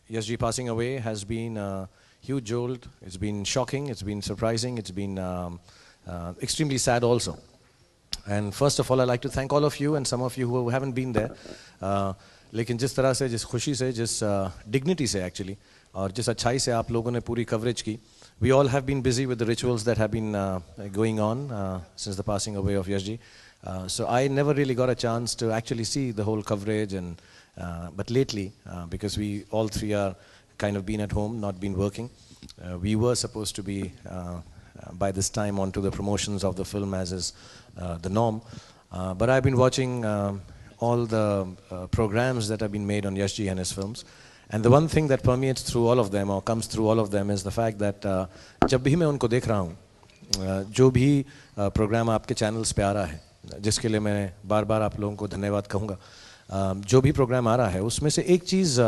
Yash ji passing away has been a huge jolt. It's been shocking, it's been surprising, it's been extremely sad also. And first of all, I'd like to thank all of you and some of you who haven't been there. लेकिन जिस तरह से, जिस खुशी से, जिस dignity से actually, और जिस अच्छाई से आप लोगों ने पूरी coverage की. We all have been busy with the rituals that have been going on since the passing away of Yash ji. So I never really got a chance to actually see the whole coverage, and but lately, because we all three are kind of been at home, not been working, we were supposed to be by this time onto the promotions of the film, as is the norm. But I've been watching all the programs that have been made on Yash ji and his films. And the one thing that permeates through all of them, or comes through all of them, is the fact that जब भी मैं उनको देख रहा हूँ, जो भी programme आपके चैनल्स पे आ रहा है, जिसके लिए मैं बार बार आप लोगों को धन्यवाद कहूँगा, जो भी प्रोग्राम आ रहा है उसमें से एक चीज़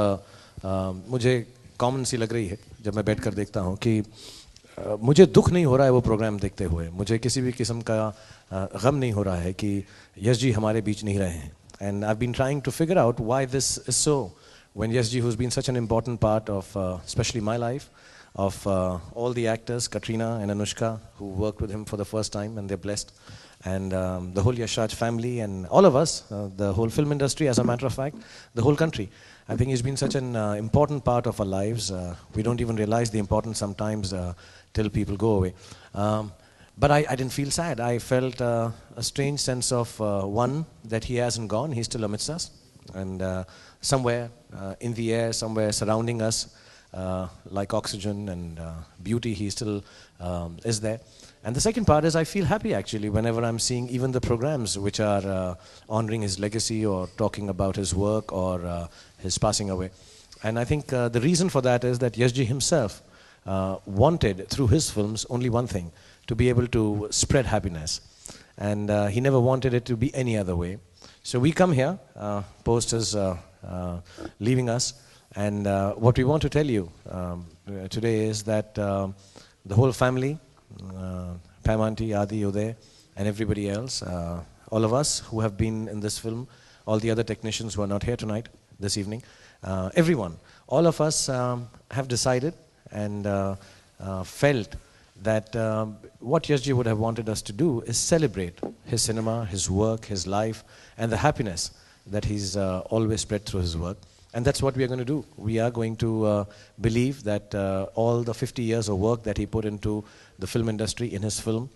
मुझे कॉमन सी लग रही है जब मैं बैठ कर देखता हूँ कि मुझे दुख नहीं हो रहा है वो प्रोग्राम देखते हुए, मुझे किसी भी किस्म का गम नहीं हो रहा है कि यश जी हमारे बीच नहीं रहे हैं. And I've been trying to figure out why this is so. When Yash ji, who's been such an important part of especially my life, of all the actors, Katrina and Anushka, who worked with him for the first time, and they're blessed, and the whole Yash Raj family, and all of us, the whole film industry, as a matter of fact, the whole country. I think he's been such an important part of our lives. We don't even realize the importance sometimes till people go away. But I didn't feel sad. I felt a strange sense of, one, that he hasn't gone, he's still amidst us. And somewhere in the air, somewhere surrounding us, like oxygen and beauty, he still is there. And the second part is I feel happy actually whenever I'm seeing even the programs which are honoring his legacy or talking about his work or his passing away. And I think the reason for that is that Yash ji himself wanted through his films only one thing, to be able to spread happiness. And he never wanted it to be any other way. So we come here, post his leaving us, and what we want to tell you today is that the whole family, Pam Aunty, Adi, Uday, and everybody else, all of us who have been in this film, all the other technicians who are not here tonight, this evening, everyone, all of us have decided and felt that what Yash ji would have wanted us to do is celebrate his cinema, his work, his life, and the happiness that he's always spread through his work. And that's what we are going to do. We are going to believe that all the 50 years of work that he put into the film industry in his film,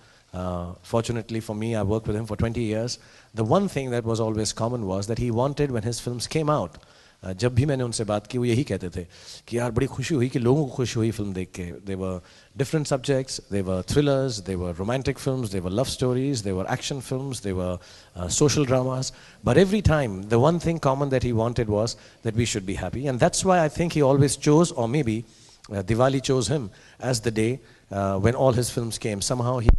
fortunately for me, I worked with him for 20 years. The one thing that was always common was that he wanted, when his films came out, जब भी मैंने उनसे बात की वो यही कहते थे कि यार बड़ी खुशी हुई कि लोगों को खुशी हुई फिल्म देख के. They were different subjects, they were thrillers, they were romantic films, they were love stories, they were action films, they were social dramas. But every time, the one thing common that he wanted was that we should be happy. And that's why I think he always chose, or maybe Diwali chose him as the day when all his films came. Somehow he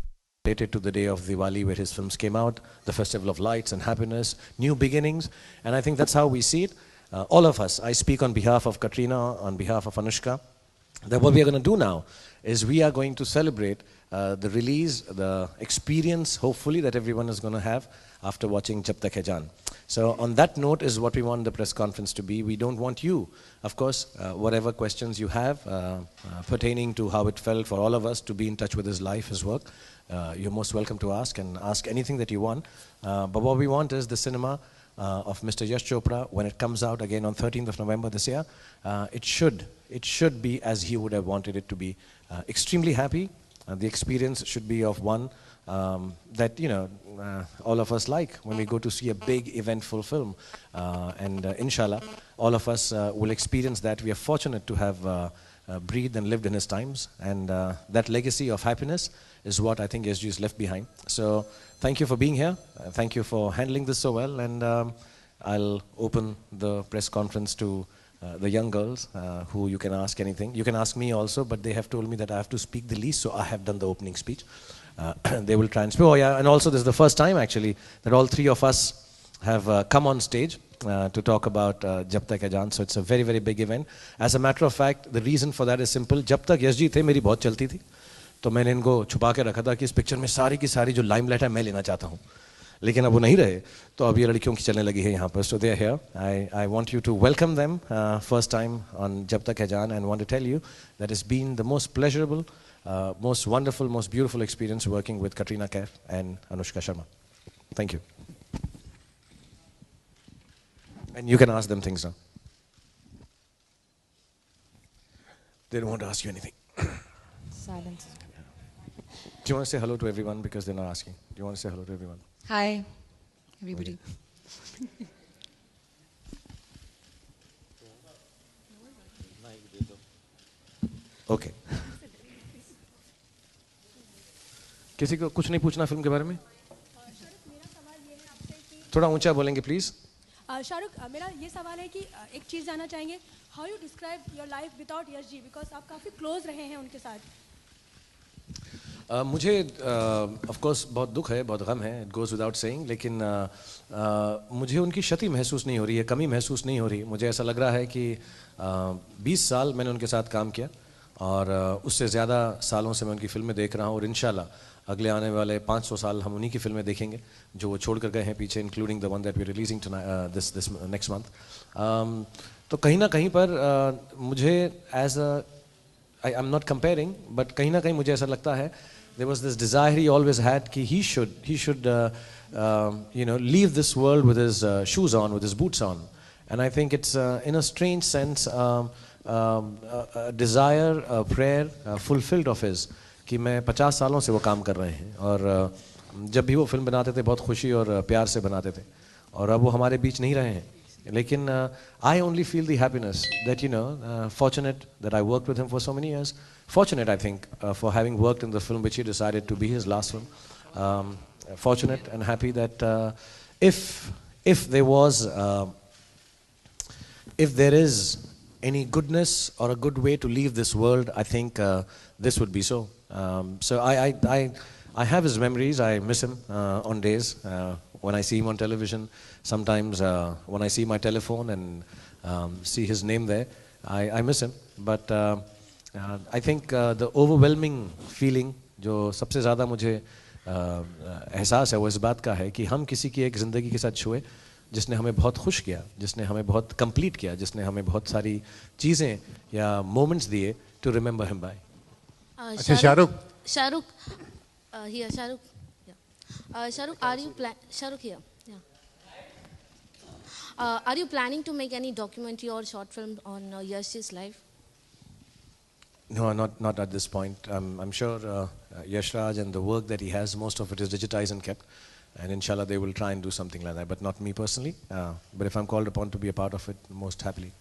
related to the day of Diwali where his films came out, the festival of lights and happiness, new beginnings. And I think that's how we see it. All of us, I speak on behalf of Katrina, on behalf of Anushka, that what we are going to do now is we are going to celebrate the release, the experience, hopefully, that everyone is going to have after watching Jab Tak Hai Jaan. So on that note is what we want the press conference to be. We don't want you, of course, whatever questions you have pertaining to how it felt for all of us to be in touch with his life, his work, you're most welcome to ask, and ask anything that you want. But what we want is the cinema of Mr. Yash Chopra, when it comes out again on 13th of November this year, it should be as he would have wanted it to be. Extremely happy. The experience should be of one that, you know, all of us like when we go to see a big eventful film. And inshallah, all of us will experience that. We are fortunate to have breathed and lived in his times. And that legacy of happiness is what I think SG has left behind. So thank you for being here. Thank you for handling this so well. And I'll open the press conference to the young girls who you can ask anything. You can ask me also, but they have told me that I have to speak the least, so I have done the opening speech. They will try and speak. Oh yeah, and also this is the first time actually that all three of us have come on stage to talk about Jab Tak Hai Jaan. So it's a very, very big event. As a matter of fact, the reason for that is simple. जब तक यश जी थे मेरी बहुत चलती थी, तो मैंने इनको छुपा के रखा था कि इस पिक्चर में सारी की सारी जो लाइमलाइट है मैं लेना चाहता हूँ. लेकिन अब वो नहीं रहे, तो अब ये लड़कियों की चलने लगी है यहाँ पर. So they are here. I want you to welcome them first time on Jab Tak Hai Jaan, and want to tell you that it's been the most pleasurable, most wonderful, most beautiful experience working with Katrina Kaif and Anushka Sharma. Thank you. And you can ask them things now. They don't want to ask you anything. Silence. Do you want to say hello to everyone, because they're not asking? Do you want to say hello to everyone? Hi, everybody. Okay. किसी को कुछ नहीं पूछना film के बारे में? थोड़ा ऊंचा बोलेंगे प्लीज. शाहरुख, मेरा ये सवाल है कि एक चीज़ जानना चाहेंगे, how you describe your life without Yash ji, because आप काफ़ी क्लोज रहे हैं उनके साथ. मुझे ऑफ कोर्स बहुत दुख है, बहुत गम है, इट गोज़ विदाउट सेइंग, लेकिन मुझे उनकी क्षति महसूस नहीं हो रही है, कमी महसूस नहीं हो रही. मुझे ऐसा लग रहा है कि 20 साल मैंने उनके साथ काम किया, और उससे ज़्यादा सालों से मैं उनकी फिल्में देख रहा हूँ, और इंशाल्लाह अगले आने वाले 500 साल हम उन्हीं की फिल्में देखेंगे जो वो छोड़ कर गए हैं पीछे, including the one that we releasing this next month. तो कहीं ना कहीं पर मुझे as I am not comparing, but कहीं ना कहीं मुझे ऐसा लगता है there was this desire he always had कि he should leave this world with his shoes on, with his boots on. And I think it's in a strange sense a desire, a prayer fulfilled of his, कि मैं 50 सालों से वो काम कर रहे हैं, और जब भी वो फिल्म बनाते थे बहुत खुशी और प्यार से बनाते थे, और अब वो हमारे बीच नहीं रहे हैं. लेकिन I only feel the happiness that, fortunate that I worked with him for so many years. Fortunate, I think, for having worked in the film which he decided to be his last film. Fortunate and happy that if there is any goodness or a good way to leave this world, I think this would be so. So I have his memories. I miss him on days when I see him on television. Sometimes when I see my telephone and see his name there, I miss him. But I think the overwhelming feeling जो सबसे ज़्यादा मुझे एहसास है वो इस बात का है कि हम किसी की एक ज़िंदगी के साथ छुए जिसने हमें बहुत खुश किया, जिसने हमें बहुत कंप्लीट किया, जिसने हमें बहुत सारी चीज़ें या मोमेंट्स दिए टू रिमेंबर हिम बाय. अच्छा Shahrukh here Shahrukh, yeah. Shahrukh, are you planning to make any documentary or short film on Yash's life? No, not at this point. I'm sure Yash Raj and the work that he has, most of it is digitized and kept, and inshallah they will try and do something like that, but not me personally. But if I'm called upon to be a part of it, most happily.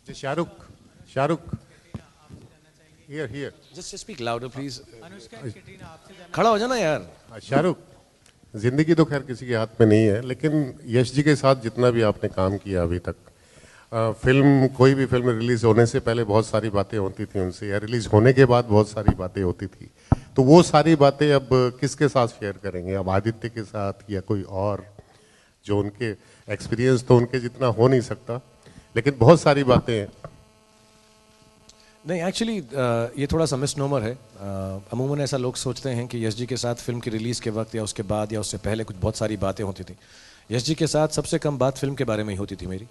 Shahrukh. Here. Just speak louder, please. खड़ा हो जाना यार. शाहरुख, जिंदगी तो खैर किसी के हाथ में नहीं है, लेकिन यश जी के साथ जितना भी आपने काम किया अभी तक, कोई भी फिल्म रिलीज होने से पहले बहुत सारी बातें होती थी उनसे, या रिलीज होने के बाद बहुत सारी बातें होती थी, तो वो सारी बातें अब किसके साथ शेयर करेंगे? अब आदित्य के साथ या कोई और? जो उनके एक्सपीरियंस तो उनके जितना हो नहीं सकता, लेकिन बहुत सारी बातें हैं. नहीं, एक्चुअली ये थोड़ा सा मिसनोमर है. अमूमन ऐसा लोग सोचते हैं कि यश जी के साथ फिल्म की रिलीज़ के वक्त या उसके बाद या उससे पहले कुछ बहुत सारी बातें होती थी. यश जी के साथ सबसे कम बात फिल्म के बारे में ही होती थी मेरी,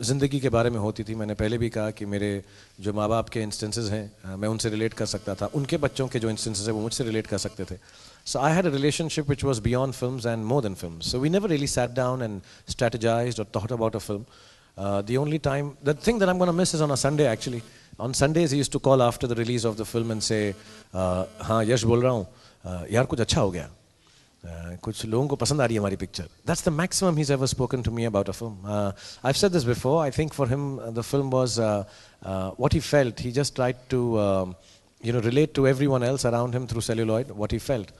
ज़िंदगी के बारे में होती थी. मैंने पहले भी कहा कि मेरे जो माँ बाप के इंस्टेंसेस हैं मैं उनसे रिलेट कर सकता था, उनके बच्चों के जो इंस्टेंसेस हैं वो मुझसे रिलेट कर सकते थे. So I had a relationship which was beyond films and more than films. So we never really sat down and strategized और thought about a film. The only time, the thing that I'm going to miss is on a Sunday actually. On Sundays he used to call after the release of the film and say, हाँ यश बोल रहा हूँ यार कुछ अच्छा हो गया, कुछ लोगों को पसंद आ रही है हमारी picture. That's the maximum he's ever spoken to me about a film. I've said this before. I think for him the film was what he felt. He just tried to relate to everyone else around him through celluloid what he felt.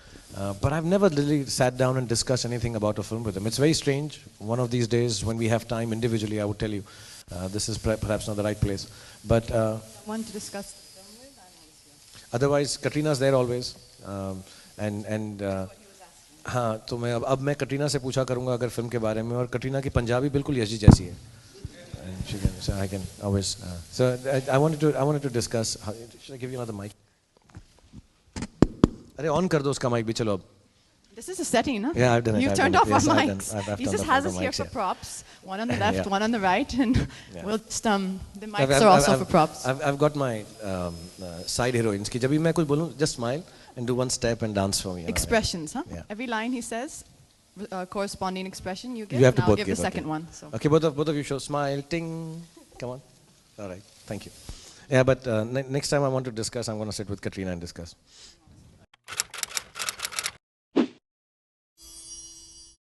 But I've never really sat down and discussed anything about a film with him. It's very strange. One of these days when we have time individually, I would tell you. This is perhaps not the right place. But Want to discuss? Otherwise, Katrina's there always. हाँ, तो मैं अब मैं कटरीना से पूछा करूँगा अगर film के बारे में, और कटरीना की पंजाबी बिल्कुल यश जी जैसी है. So I can always. So I wanted to discuss. Should I give you another mic? अरे ऑन कर दो उसका माइक भी. चलो अब This is a setting, huh? Yeah, I've done it. You've I've turned done off it. our Yes, I've done- mics. I've He done just the has photo us here mics, for yeah. props. One on the left, Yeah. one on the right, and Yeah. we'll just, the mics are also for props. I've got my side heroines. कि जब भी मैं कुछ बोलूँ, just smile and do one step and dance for me. Expressions, huh? Yeah. Every line he says, corresponding expression you give, You have to and I'll both give give. the second okay. one. So. Okay, both of you show smile, ting. Come on. All right, thank you. Yeah, but next time I want to discuss, I'm going to sit with Katrina and discuss.